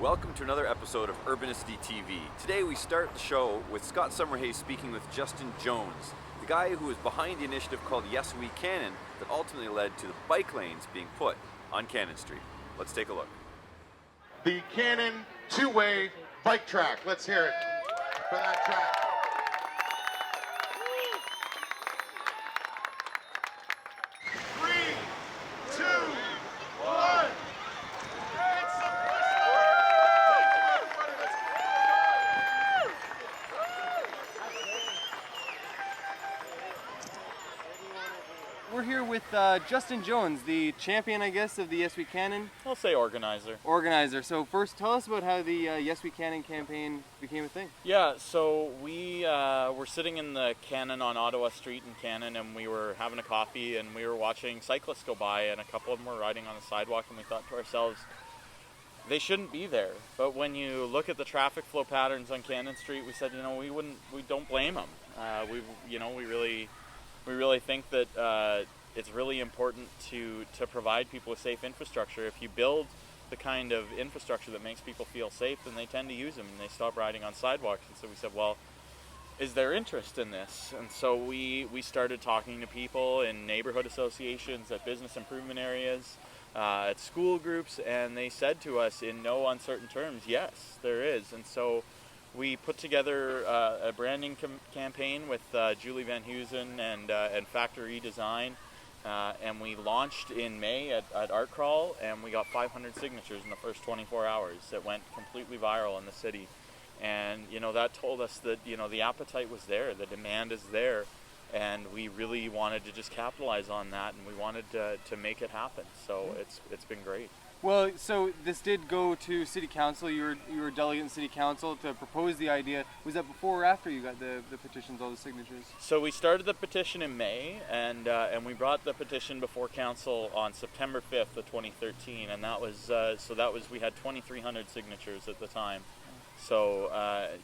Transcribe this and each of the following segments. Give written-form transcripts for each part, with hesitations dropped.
welcome to another episode of Urbanicity TV. Today we start the show with Scott Summerhay speaking with Justin Jones, the guy who is behind the initiative called Yes We Cannon that ultimately led to the bike lanes being put on Cannon Street. Let's take a look. The Cannon two-way bike track. Let's hear it for that track. We're here with Justin Jones, the champion, I guess, of the Yes We Cannon. I'll say organizer. Organizer. So first, tell us about how the Yes We Cannon campaign became a thing. Yeah, so we were sitting in the Cannon on Ottawa Street in Cannon, and we were having a coffee, and we were watching cyclists go by, and a couple of them were riding on the sidewalk, and we thought to ourselves, they shouldn't be there. But when you look at the traffic flow patterns on Cannon Street, we said, we don't blame them. We really think that it's really important to provide people with safe infrastructure. If you build the kind of infrastructure that makes people feel safe, then they tend to use them and they stop riding on sidewalks. And so we said, well, is there interest in this? And so we started talking to people in neighborhood associations, at business improvement areas, at school groups, and they said to us in no uncertain terms, yes, there is. And so we put together a branding campaign with Julie Van Heusen and Factory Design, and we launched in May at Art Crawl, and we got 500 signatures in the first 24 hours. It went completely viral in the city, and that told us that the appetite was there, the demand is there, and we really wanted to just capitalize on that, and we wanted to make it happen. So it's been great. Well, so this did go to City Council. You were a delegate in City Council to propose the idea. Was that before or after you got the petitions, all the signatures? So we started the petition in May, and we brought the petition before Council on September 5th of 2013, and that was we had 2,300 signatures at the time. So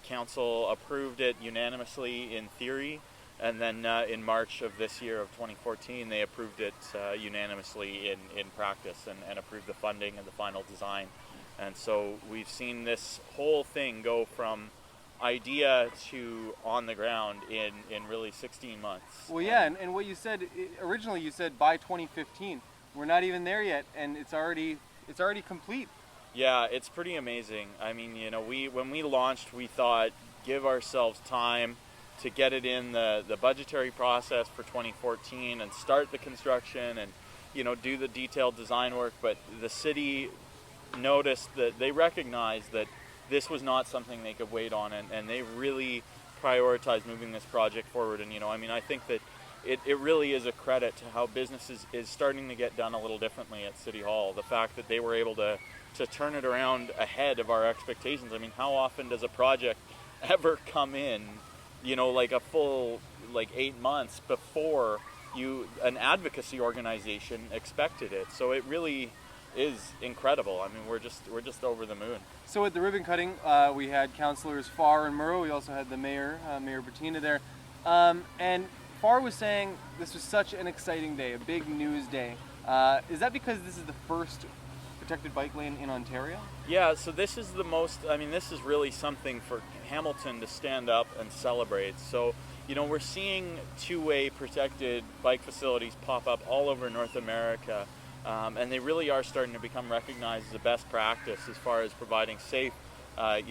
Council approved it unanimously in theory. And then in March of this year of 2014, they approved it unanimously in practice and approved the funding and the final design. And so we've seen this whole thing go from idea to on the ground in really 16 months. Well, yeah, and what you said, originally you said by 2015. We're not even there yet, and it's already complete. Yeah, it's pretty amazing. I mean, when we launched, we thought, give ourselves time to get it in the budgetary process for 2014 and start the construction and do the detailed design work. But the city noticed that they recognized that this was not something they could wait on, and they really prioritized moving this project forward. And I think that it really is a credit to how business is starting to get done a little differently at City Hall. The fact that they were able to turn it around ahead of our expectations. I mean, how often does a project ever come in like a full 8 months before an advocacy organization expected it? So it really is incredible. I mean, we're just over the moon. So at the ribbon cutting, we had councillors Farr and Murrow. We also had the mayor, Mayor Bettina there, and Farr was saying this was such an exciting day, a big news day. Is that because this is the first protected bike lane in Ontario? Yeah, so this is this is really something for Hamilton to stand up and celebrate. So, we're seeing two-way protected bike facilities pop up all over North America, and they really are starting to become recognized as a best practice as far as providing safe, 8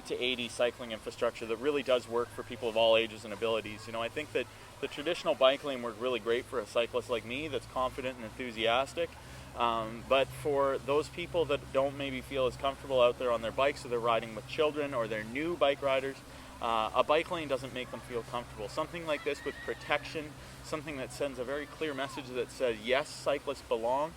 to 80 cycling infrastructure that really does work for people of all ages and abilities. I think that the traditional bike lane worked really great for a cyclist like me that's confident and enthusiastic. But for those people that don't maybe feel as comfortable out there on their bikes, or they're riding with children, or they're new bike riders, a bike lane doesn't make them feel comfortable. Something like this with protection, something that sends a very clear message that says, yes, cyclists belong,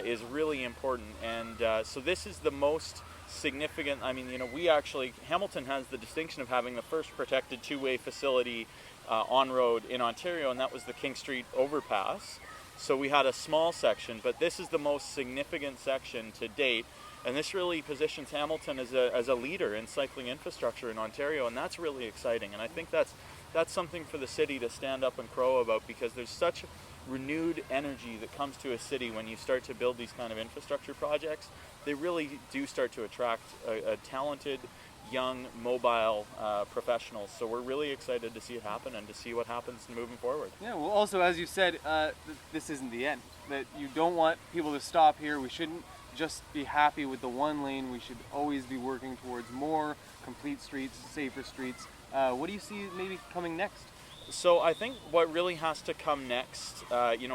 is really important. And so this is the most significant. Hamilton has the distinction of having the first protected two-way facility on road in Ontario, and that was the King Street overpass. So we had a small section, but this is the most significant section to date, and this really positions Hamilton as a leader in cycling infrastructure in Ontario, and that's really exciting. And I think that's something for the city to stand up and crow about, because there's such renewed energy that comes to a city when you start to build these kind of infrastructure projects. They really do start to attract a talented, young, mobile professionals. So we're really excited to see it happen and to see what happens moving forward. Yeah, well, also, as you said, this isn't the end. That you don't want people to stop here. We shouldn't just be happy with the one lane. We should always be working towards more complete streets, safer streets. What do you see maybe coming next? So I think what really has to come next,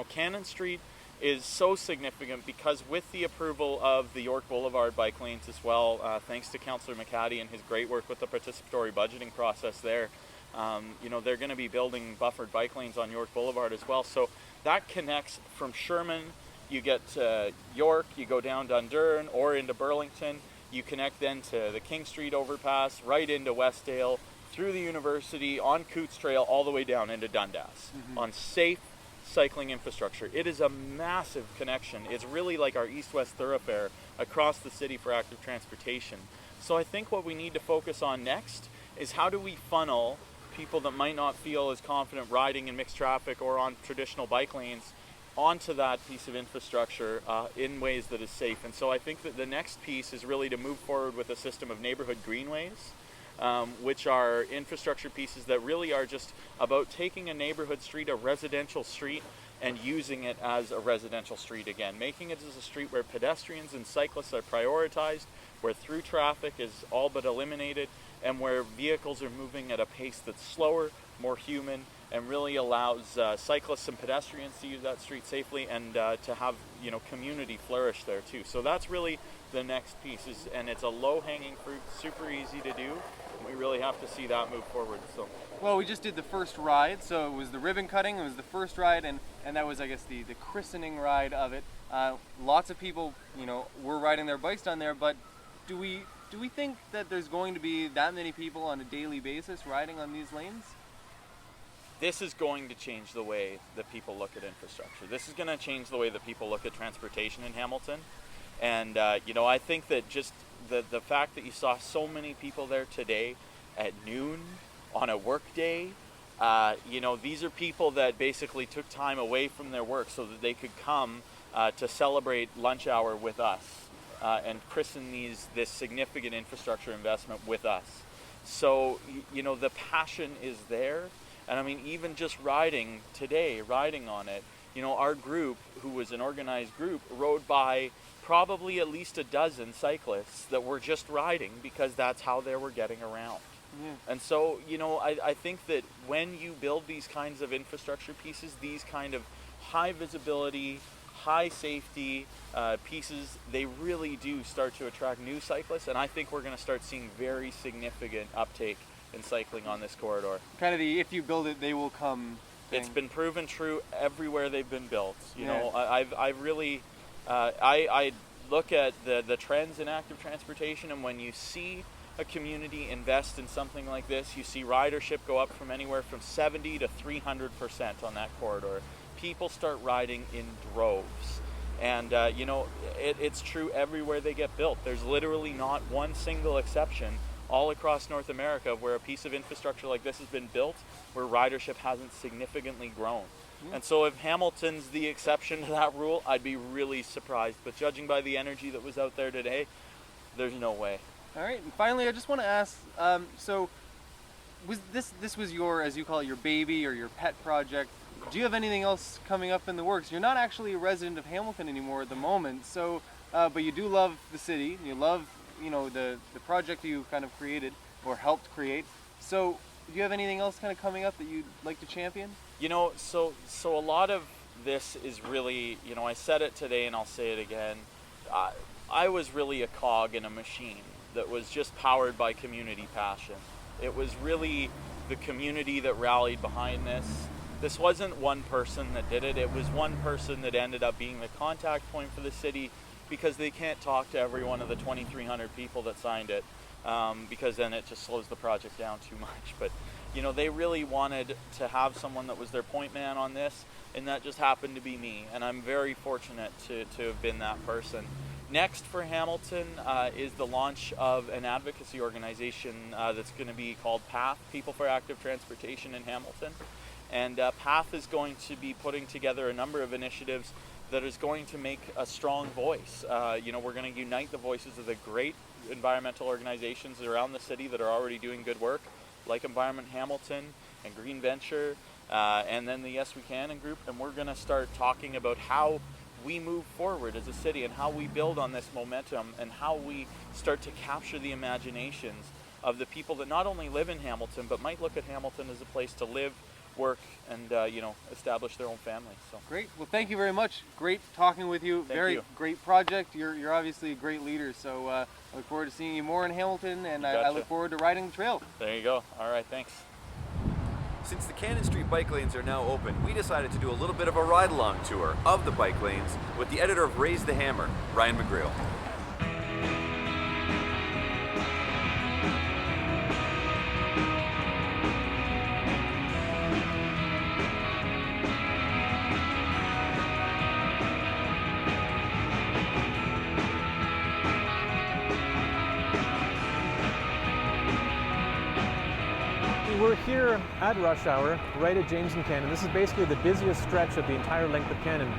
Cannon Street is so significant because with the approval of the York Boulevard bike lanes as well, thanks to Councillor McCaddy and his great work with the participatory budgeting process there, they're going to be building buffered bike lanes on York Boulevard as well. So that connects from Sherman, you get to York, you go down Dundurn or into Burlington, you connect then to the King Street overpass, right into Westdale, through the university, on Coots Trail, all the way down into Dundas, on safe cycling infrastructure. It is a massive connection. It's really like our east-west thoroughfare across the city for active transportation. So I think what we need to focus on next is how do we funnel people that might not feel as confident riding in mixed traffic or on traditional bike lanes onto that piece of infrastructure in ways that is safe. And so I think that the next piece is really to move forward with a system of neighborhood greenways, which are infrastructure pieces that really are just about taking a neighborhood street, a residential street, and using it as a residential street again, making it as a street where pedestrians and cyclists are prioritized, where through traffic is all but eliminated, and where vehicles are moving at a pace that's slower, more human, and really allows cyclists and pedestrians to use that street safely and to have community flourish there too. So that's really the next piece, and it's a low-hanging fruit, super easy to do. We really have to see that move forward. So, well, we just did the first ride, so it was the ribbon cutting. It was the first ride, and that was, I guess, the christening ride of it. Lots of people, were riding their bikes down there. But do we think that there's going to be that many people on a daily basis riding on these lanes? This is going to change the way that people look at infrastructure. This is going to change the way that people look at transportation in Hamilton. And, I think that just the fact that you saw so many people there today at noon on a work day, these are people that basically took time away from their work so that they could come to celebrate lunch hour with us and christen this significant infrastructure investment with us. So, the passion is there. And I mean, even just riding on it, our group, who was an organized group, rode by probably at least a dozen cyclists that were just riding because that's how they were getting around. Yeah. And so, I think that when you build these kinds of infrastructure pieces, these kind of high visibility, high safety pieces, they really do start to attract new cyclists. And I think we're going to start seeing very significant uptake in cycling on this corridor. Kind of the if you build it, they will come thing. It's been proven true everywhere they've been built. I've really, I look at the trends in active transportation, and when you see a community invest in something like this, you see ridership go up from anywhere from 70 to 300% on that corridor. People start riding in droves. And, it's true everywhere they get built. There's literally not one single exception all across North America where a piece of infrastructure like this has been built where ridership hasn't significantly grown. And so if Hamilton's the exception to that rule, I'd be really surprised. But judging by the energy that was out there today, there's no way. All right, and finally, I just want to ask, so was this was your, as you call it, your baby or your pet project? Do you have anything else coming up in the works? You're not actually a resident of Hamilton anymore at the moment, so but you do love the city. You love the project you kind of created or helped create. So do you have anything else kind of coming up that you'd like to champion? So a lot of this is really, I said it today and I'll say it again. I was really a cog in a machine that was just powered by community passion. It was really the community that rallied behind this. This wasn't one person that did it. It was one person that ended up being the contact point for the city, because they can't talk to every one of the 2,300 people that signed it, because then it just slows the project down too much. But, they really wanted to have someone that was their point man on this, and that just happened to be me. And I'm very fortunate to have been that person. Next for Hamilton is the launch of an advocacy organization that's going to be called PATH, People for Active Transportation in Hamilton. And PATH is going to be putting together a number of initiatives that is going to make a strong voice. We're going to unite the voices of the great environmental organizations around the city that are already doing good work, like Environment Hamilton and Green Venture, and then the Yes We Can group, and we're going to start talking about how we move forward as a city and how we build on this momentum and how we start to capture the imaginations of the people that not only live in Hamilton but might look at Hamilton as a place to live, work, and establish their own families. So Great. Well, thank you very much. Great talking with you. Thank you. Great project. You're obviously a great leader. So I look forward to seeing you more in Hamilton, and I look forward to riding the trail. there you go. All right, thanks. Since the Cannon Street bike lanes are now open, we decided to do a little bit of a ride-along tour of the bike lanes with the editor of Raise the Hammer, Ryan McGreal. We're here at rush hour, right at James and Cannon. This is basically the busiest stretch of the entire length of Cannon.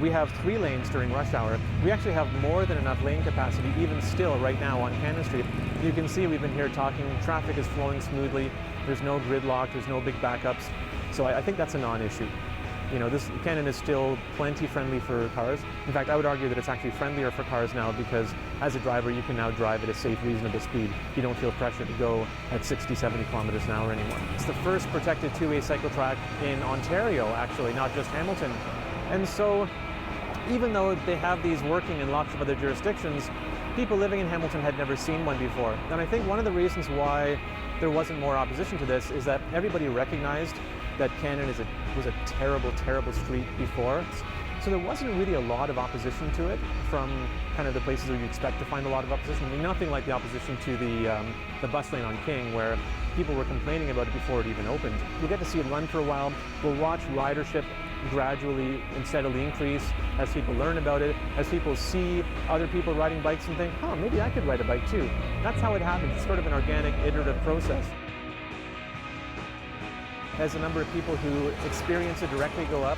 We have 3 lanes during rush hour. We actually have more than enough lane capacity even still right now on Cannon Street. You can see we've been here talking, traffic is flowing smoothly, there's no gridlock, there's no big backups. So I think that's a non-issue. This Cannon is still plenty friendly for cars. In fact, I would argue that it's actually friendlier for cars now because as a driver, you can now drive at a safe, reasonable speed. You don't feel pressure to go at 60, 70 kilometers an hour anymore. It's the first protected 2-way cycle track in Ontario, actually, not just Hamilton. And so, even though they have these working in lots of other jurisdictions, people living in Hamilton had never seen one before. And I think one of the reasons why there wasn't more opposition to this is that everybody recognized that Cannon was a terrible, terrible street before. So there wasn't really a lot of opposition to it from kind of the places where you expect to find a lot of opposition. I mean, nothing like the opposition to the bus lane on King, where people were complaining about it before it even opened. We'll get to see it run for a while. We'll watch ridership gradually and steadily increase as people learn about it, as people see other people riding bikes and think, maybe I could ride a bike too. That's how it happens. It's sort of an organic, iterative process. As the number of people who experience it directly go up,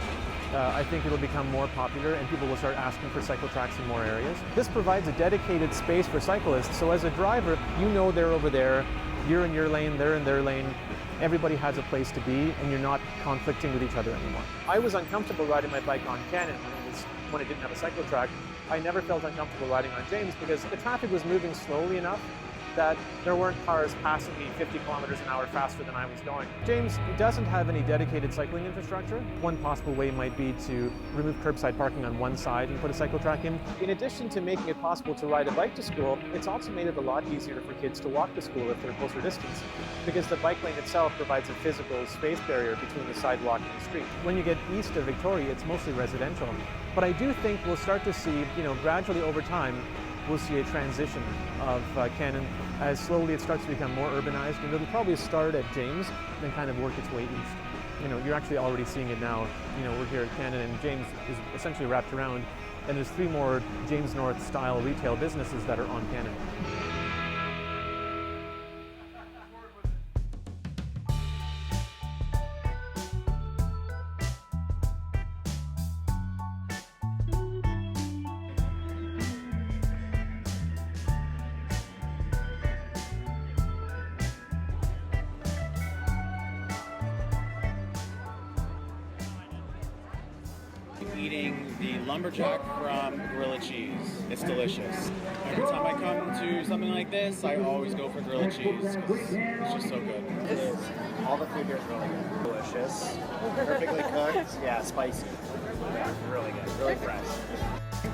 I think it'll become more popular and people will start asking for cycle tracks in more areas. This provides a dedicated space for cyclists, so as a driver, they're over there, you're in your lane, they're in their lane. Everybody has a place to be and you're not conflicting with each other anymore. I was uncomfortable riding my bike on Cannon when it didn't have a cycle track. I never felt uncomfortable riding on James because the traffic was moving slowly enough that there weren't cars passing me 50 kilometers an hour faster than I was going. James doesn't have any dedicated cycling infrastructure. One possible way might be to remove curbside parking on one side and put a cycle track in. In addition to making it possible to ride a bike to school, it's also made it a lot easier for kids to walk to school if they're closer distance, because the bike lane itself provides a physical space barrier between the sidewalk and the street. When you get east of Victoria, it's mostly residential. But I do think we'll start to see, gradually over time, we'll see a transition of Cannon as slowly it starts to become more urbanized, and it'll probably start at James and then kind of work its way east. You're actually already seeing it now. We're here at Cannon and James is essentially wrapped around, and there's 3 more James North style retail businesses that are on Cannon. Eating the lumberjack from Gorilla Cheese. It's delicious. Every time I come to something like this, I always go for Gorilla Cheese because it's just so good. It is. All the food here is really good. Delicious. Perfectly cooked. Yeah, spicy. Yeah, really good. Really fresh.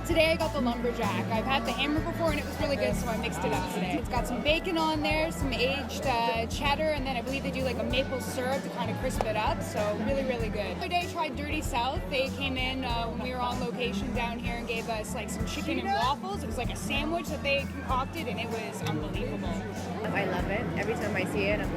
Today I got the lumberjack. I've had the hammer before and it was really good, so I mixed it up today. It's got some bacon on there, some aged cheddar, and then I believe they do like a maple syrup to kind of crisp it up, so really, really good. Today I tried Dirty South. They came in when we were on location down here and gave us like some chicken and waffles. It was like a sandwich that they concocted and it was unbelievable. I love it. Every time I see it, I'm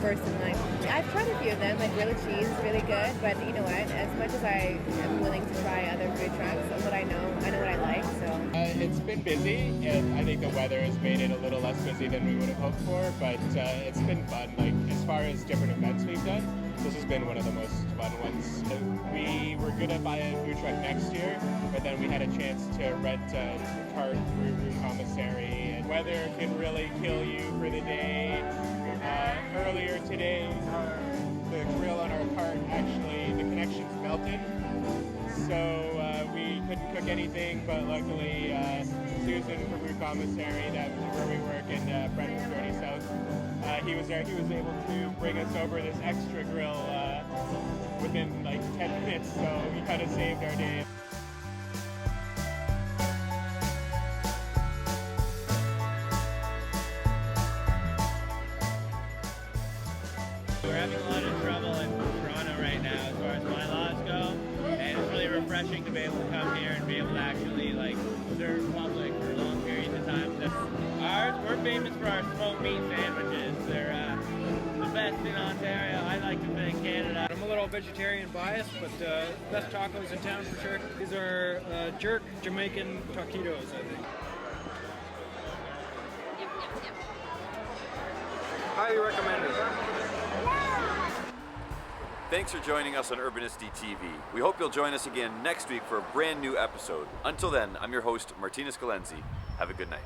first in line. I've tried a few of them, like grilled cheese is really good, but you know what, as much as I am willing to try other food trucks, what I know what I like, so. It's been busy, and I think the weather has made it a little less busy than we would have hoped for, but it's been fun. Like, as far as different events we've done, this has been one of the most fun ones. We were going to buy a food truck next year, but then we had a chance to rent a cart through Room Commissary, and weather can really kill you for the day. Earlier today, the grill on our cart, actually, the connections melted, so we couldn't cook anything, but luckily Susan from Room Commissary, that's where we work in Brentford, Gurney South, he was there. He was able to bring us over this extra grill within like 10 minutes, so he kind of saved our day. We're having a lot of trouble in Toronto right now as far as bylaws go, and it's really refreshing to be able to come here and be able to actually like serve public for long periods of time. We're famous for our smoked meat sandwiches. They're the best in Ontario. I like to think Canada. I'm a little vegetarian biased, but best tacos in town for sure. These are jerk Jamaican taquitos, I think. Highly recommended. Thanks for joining us on UrbanityTV. We hope you'll join us again next week for a brand new episode. Until then, I'm your host, Martina Scalenzi. Have a good night.